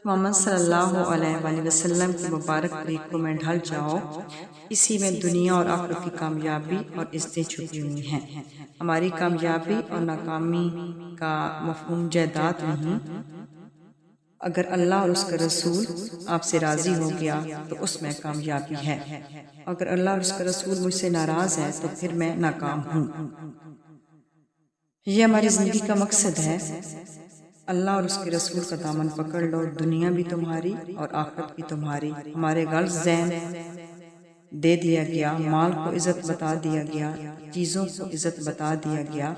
محمد صلی اللہ علیہ وآلہ وسلم کی مبارک طریقوں میں ڈھل جاؤ، اسی میں دنیا اور آخرت کی کامیابی اور عزتیں چھپی ہوئی ہیں۔ ہماری کامیابی اور ناکامی کا مفہوم جائیداد نہیں، اگر اللہ اور اس کا رسول آپ سے راضی ہو گیا تو اس میں کامیابی ہے، اگر اللہ اور اس کا رسول مجھ سے ناراض ہے تو پھر میں ناکام ہوں۔ یہ ہماری زندگی کا مقصد ہے، اللہ اور اس کے رسول کا دامن پکڑ لو، دنیا بھی تمہاری اور آخرت بھی تمہاری۔ ہمارے غرض ذہن دے دیا گیا، مال کو عزت بتا دیا گیا، چیزوں کو عزت بتا دیا گیا،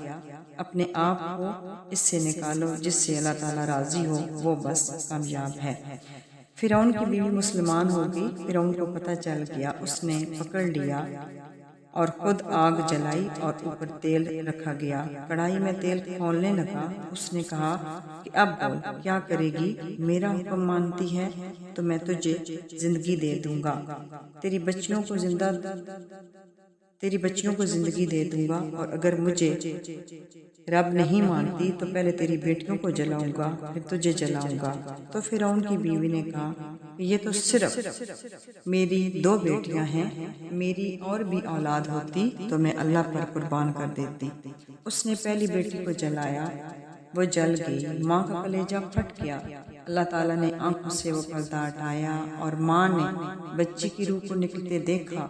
اپنے آپ کو اس سے نکالو جس سے اللہ تعالیٰ راضی ہو، وہ بس کامیاب ہے۔ فرعون کی بیوی مسلمان ہو گئی، فرعون کو پتہ چل گیا، اس نے پکڑ لیا اور خود آگ جلائی اور اوپر تیل رکھا گیا، کڑھائی میں تیل کھولنے لگا۔ اس نے کہا کہ اب بول کیا کرے گی، میرا حکم مانتی ہے تو میں تجھے زندگی دے دوں گا، تیری بچیوں کو زندگی دے دوں گا، اور اگر مجھے رب نہیں مانتی تو پہلے تیری بیٹیوں کو جلاؤں گا پھر تجھے جلاؤں گا۔ تو فرعون کی بیوی نے کہا کہ یہ تو صرف میری 2 بیٹیاں ہیں، میری اور بھی اولاد ہوتی تو میں اللہ پر قربان کر دیتی۔ اس نے پہلی بیٹی کو جلایا، وہ جل گئی، ماں کا کلیجہ پھٹ گیا۔ اللہ تعالیٰ نے آنکھوں سے وہ پردہ ہٹایا اور ماں نے بچی کی روح کو نکلتے دیکھا۔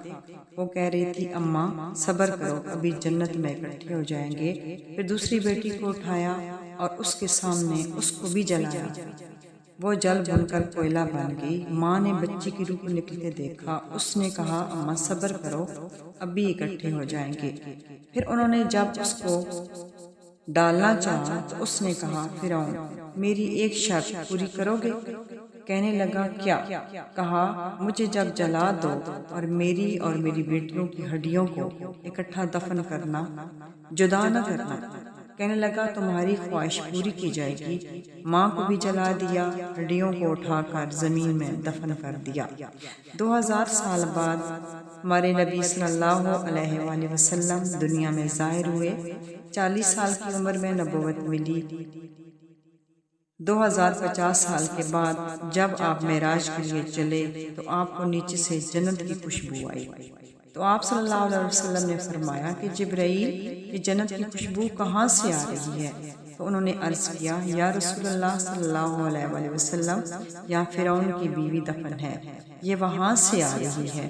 وہ کہہ رہی تھی اماں صبر کرو، ابھی جنت میں اکٹھے ہو جائیں گے۔ پھر دوسری بیٹی کو اٹھایا اور اس کے سامنے اس کو بھی جلایا، وہ جل بن کر کوئلہ بن گئی۔ ماں نے بچی کی روح کو نکلتے دیکھا، اس نے کہا اماں صبر کرو، ابھی اکٹھے ہو جائیں گے۔ پھر انہوں نے جب اس کو ڈالنا چاہا تو اس نے کہا فرعون میری ایک شرط پوری کرو گے؟ کہنے لگا کیا؟ کہا مجھے جب جلا دو اور میری بیٹیوں کی ہڈیوں کو اکٹھا دفن کرنا، جدا نہ کرنا۔ کہنے لگا تمہاری خواہش پوری کی جائے گی۔ ماں کو بھی جلا دیا، ہڈیوں کو اٹھا کر زمین میں دفن کر دیا۔ 2000 سال بعد ہمارے نبی صلی اللہ علیہ وآلہ وسلم دنیا میں ظاہر ہوئے، 40 سال کی عمر میں نبوت ملی۔ 2050 سال کے بعد جب آپ معراج کے لیے چلے تو آپ کو نیچے سے جنت کی خوشبو آئی، تو آپ صلی اللہ علیہ وسلم نے فرمایا کہ جبرائیل یہ جنت کی خوشبو کہاں سے آ رہی ہے؟ تو انہوں نے عرض کیا یا رسول اللہ صلی اللہ علیہ وآلہ وسلم، یا فرعون کی بیوی دفن ہے، یہ وہاں سے آ رہی ہے،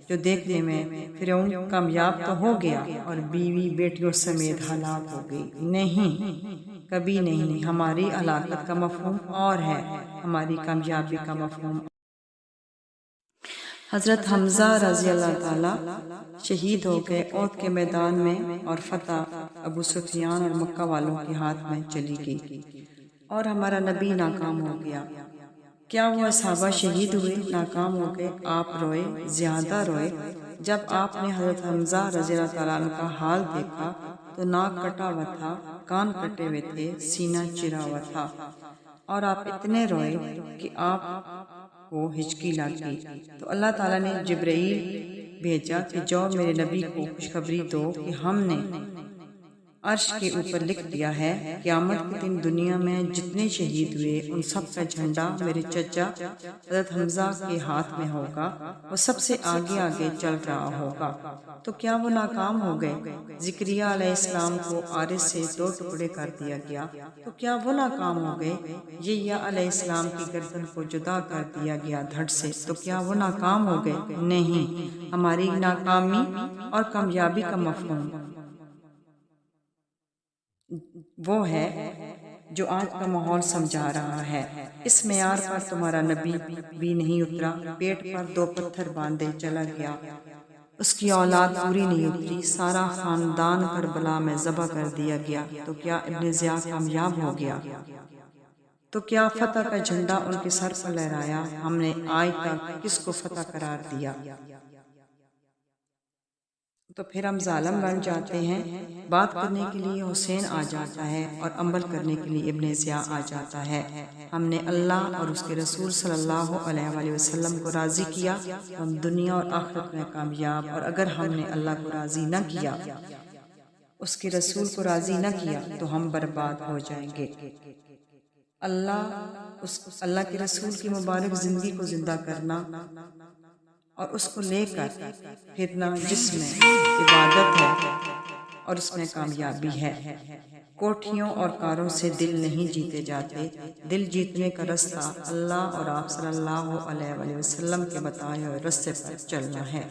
جو دیکھنے میں فرعون کامیاب تو ہو گیا اور بیوی بیٹیوں سمیت ہلاک ہو گئی۔ نہیں، کبھی نہیں، ہماری ہلاکت کا مفہوم اور ہے، ہماری کامیابی کا مفہوم۔ حضرت حمزہ رضی اللہ تعالیٰ شہید ہو گئے احد کے میدان میں، اور فتح ابو سفیان اور مکہ والوں کے ہاتھ میں چلی گئی، اور ہمارا نبی ناکام ہو گیا۔ کیا وہ صحابہ شہید ہوئے، ناکام ہو گئے؟ آپ روئے، زیادہ روئے۔ جب آپ نے حضرت حمزہ رضی اللہ تعالیٰ عنہ کا حال دیکھا تو ناک کٹا ہوا تھا، کان کٹے ہوئے تھے، سینہ چرا ہوا تھا، اور آپ اتنے روئے کہ آپ کو ہچکی لگ گئی۔ تو اللہ تعالیٰ نے جبرائیل بھیجا کہ جاؤ میرے نبی کو خوشخبری دو کہ ہم نے عرش کے اوپر لکھ دیا ہے، قیامت کے دن دنیا میں جتنے شہید ہوئے ان سب کا جھنڈا میرے چچا حضرت حمزہ کے ہاتھ میں ہوگا، وہ سب سے آگے آگے چل رہا ہوگا۔ تو کیا وہ ناکام ہو گئے؟ زکریا علیہ السلام کو آرے سے 2 ٹکڑے کر دیا گیا، تو کیا وہ ناکام ہو گئے؟ یحییٰ علیہ السلام کی گردن کو جدا کر دیا گیا دھڑ سے، تو کیا وہ ناکام ہو گئے؟ نہیں، ہماری ناکامی اور کامیابی کا مفہوم وہ ہے جو آج کا ماحول سمجھا رہا ہے۔ اس معیار پر تمہارا نبی بھی نہیں اترا، پیٹ پر 2 پتھر باندھے چلا گیا، اس کی اولاد پوری نہیں اتری، سارا خاندان کربلا میں ذبح کر دیا گیا، تو کیا ابن ضیاء کامیاب ہو گیا؟ تو کیا فتح کا جھنڈا ان کے سر پر لہرایا؟ ہم نے آج تک کس کو فتح قرار دیا؟ تو پھر ہم ظالم بن جاتے ہیں۔ بات کرنے کے لیے حسین آ جاتا ہے اور عمل کرنے کے لیے ابن ضیاء آ جاتا ہے۔ ہم نے اللہ اور اس کے رسول صلی اللہ علیہ وآلہ وسلم کو راضی کیا، ہم دنیا اور آخرت میں کامیاب، اور اگر ہم نے اللہ کو راضی نہ کیا، اس کے رسول کو راضی نہ کیا، تو ہم برباد ہو جائیں گے۔ اللہ کے رسول کی مبارک زندگی کو زندہ کرنا اور اس کو لے کر پھرنا، جس میں عبادت ہے اور اس میں کامیابی ہے۔ کوٹھیوں اور کاروں سے دل نہیں جیتے جاتے، دل جیتنے کا رستہ اللہ اور آپ صلی اللہ علیہ وسلم کے بتائے ہوئے رستے پر چلنا ہے۔